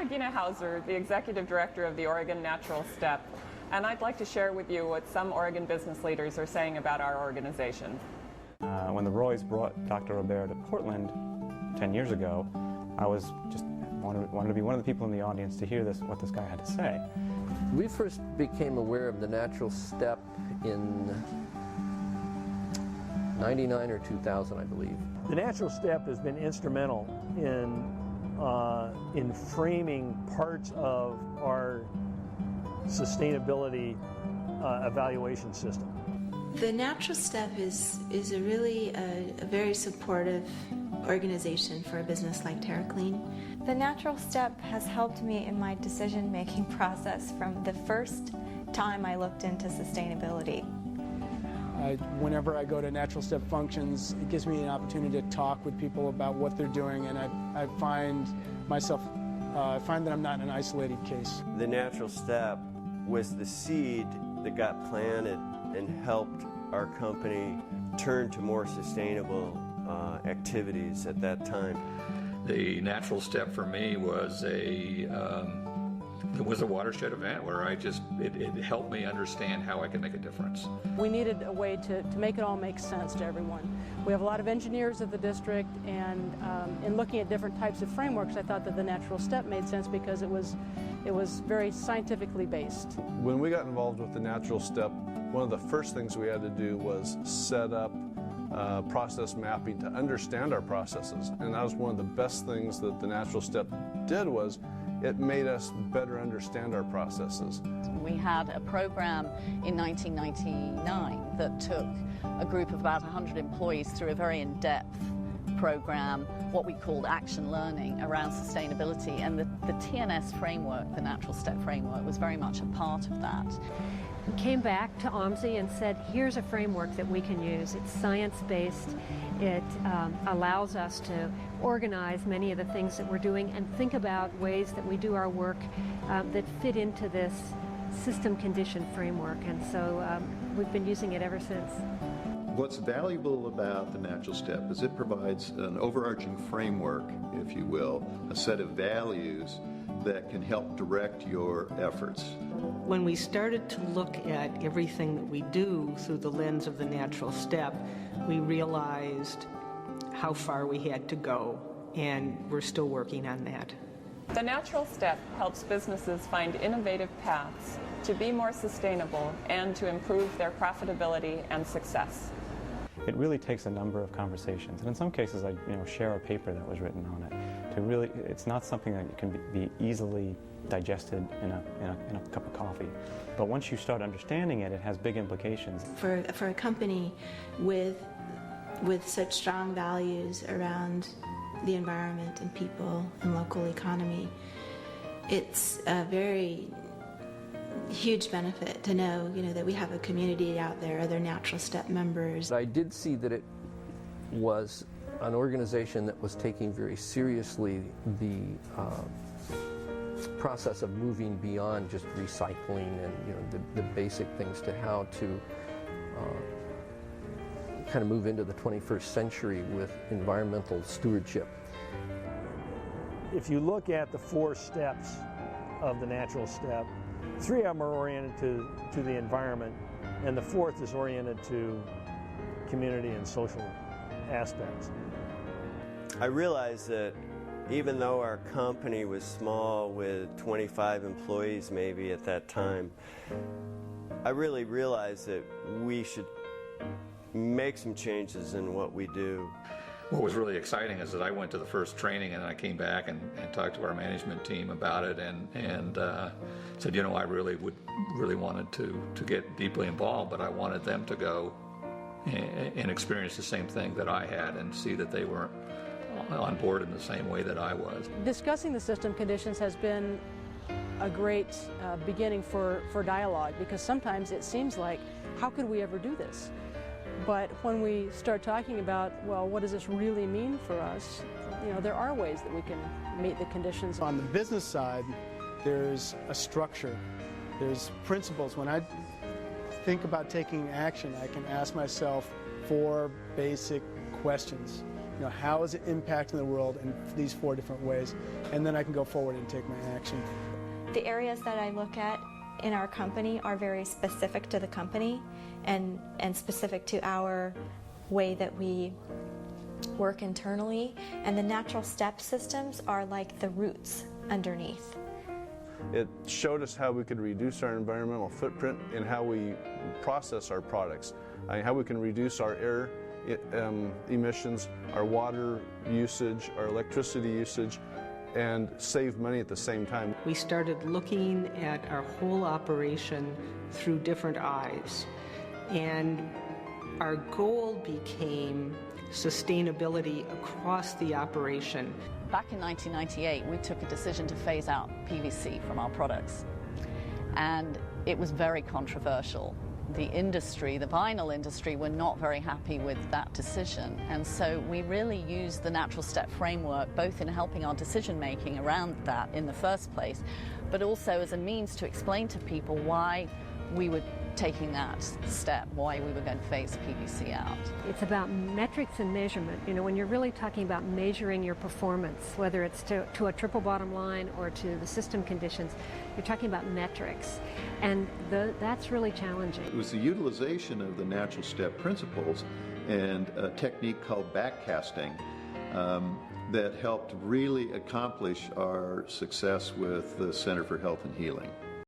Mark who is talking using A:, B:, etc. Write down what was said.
A: Regina Hauser, the Executive Director of the Oregon Natural Step, and I'd like to share with you what some Oregon business leaders are saying about our organization.
B: When the Roys brought Dr. Robert to Portland 10 years ago, I was just wanted to be one of the people in the audience to hear what this guy had to say.
C: We first became aware of the Natural Step in 99 or 2000, I believe.
D: The Natural Step has been instrumental in framing parts of our sustainability evaluation system.
E: The Natural Step is a really a very supportive organization for a business like TerraClean.
F: The Natural Step has helped me in my decision-making process from the first time I looked into sustainability.
G: Whenever I go to Natural Step functions, it gives me an opportunity to talk with people about what they're doing, and I find that I'm not an isolated case.
H: The Natural Step was the seed that got planted and helped our company turn to more sustainable activities at that time.
I: The Natural Step for me was a watershed event where it helped me understand how I can make a difference.
J: We needed a way to make it all make sense to everyone. We have a lot of engineers at the district, and in looking at different types of frameworks, I thought that the Natural Step made sense because it was very scientifically based.
K: When we got involved with the Natural Step, one of the first things we had to do was set up process mapping to understand our processes, and that was one of the best things that the Natural Step did. Was it made us better understand our processes.
L: We had a program in 1999 that took a group of about 100 employees through a very in-depth program, what we called action learning around sustainability, and the TNS framework, the Natural Step framework, was very much a part of that.
M: We came back to OMSI and said, here's a framework that we can use. It's science-based. It allows us to organize many of the things that we're doing and think about ways that we do our work that fit into this system condition framework. And so we've been using it ever since.
N: What's valuable about the Natural Step is it provides an overarching framework, if you will, a set of values that can help direct your efforts.
O: When we started to look at everything that we do through the lens of the Natural Step, we realized how far we had to go, and we're still working on that.
A: The Natural Step helps businesses find innovative paths to be more sustainable and to improve their profitability and success.
B: It really takes a number of conversations, and in some cases I share a paper that was written on it. It's not something that can be easily digested in a cup of coffee. But once you start understanding it, it has big implications.
E: For a company with such strong values around the environment and people and local economy, it's a very huge benefit to know, that we have a community out there, other Natural Step members.
C: I did see that it was an organization that was taking very seriously the process of moving beyond just recycling and the basic things to how to kind of move into the 21st century with environmental stewardship.
D: If you look at the 4 steps of the Natural Step, 3 of them are oriented to the environment, and the 4th is oriented to community and social aspects.
H: I realized that even though our company was small with 25 employees maybe at that time, I really realized that we should make some changes in what we do.
I: What was really exciting is that I went to the first training and I came back and talked to our management team about it and said, I really wanted to get deeply involved, but I wanted them to go and experience the same thing that I had and see that they were on board in the same way that I was.
J: Discussing the system conditions has been a great beginning for dialogue, because sometimes it seems like, how could we ever do this? But when we start talking about, well, what does this really mean for us, there are ways that we can meet the conditions.
G: On the business side, there's a structure, there's principles. When I think about taking action, I can ask myself 4 basic questions. how is it impacting the world in these 4 different ways, and then I can go forward and take my action.
F: The areas that I look at in our company are very specific to the company and specific to our way that we work internally, and the natural step systems are like the roots underneath.
K: It showed us how we could reduce our environmental footprint and how we process our products, how we can reduce our air emissions, our water usage, our electricity usage, and save money at the same time.
O: We started looking at our whole operation through different eyes, and our goal became sustainability across the operation.
L: Back in 1998, we took a decision to phase out PVC from our products, and it was very controversial. The industry, the vinyl industry, were not very happy with that decision, and so we really used the natural step framework both in helping our decision making around that in the first place, but also as a means to explain to people why we were taking that step, why we were going to phase PVC out.
M: It's about metrics and measurement. When you're really talking about measuring your performance, whether it's to a triple bottom line or to the system conditions, you're talking about metrics, and that's really challenging.
N: It was the utilization of the natural step principles and a technique called backcasting that helped really accomplish our success with the Center for Health and Healing.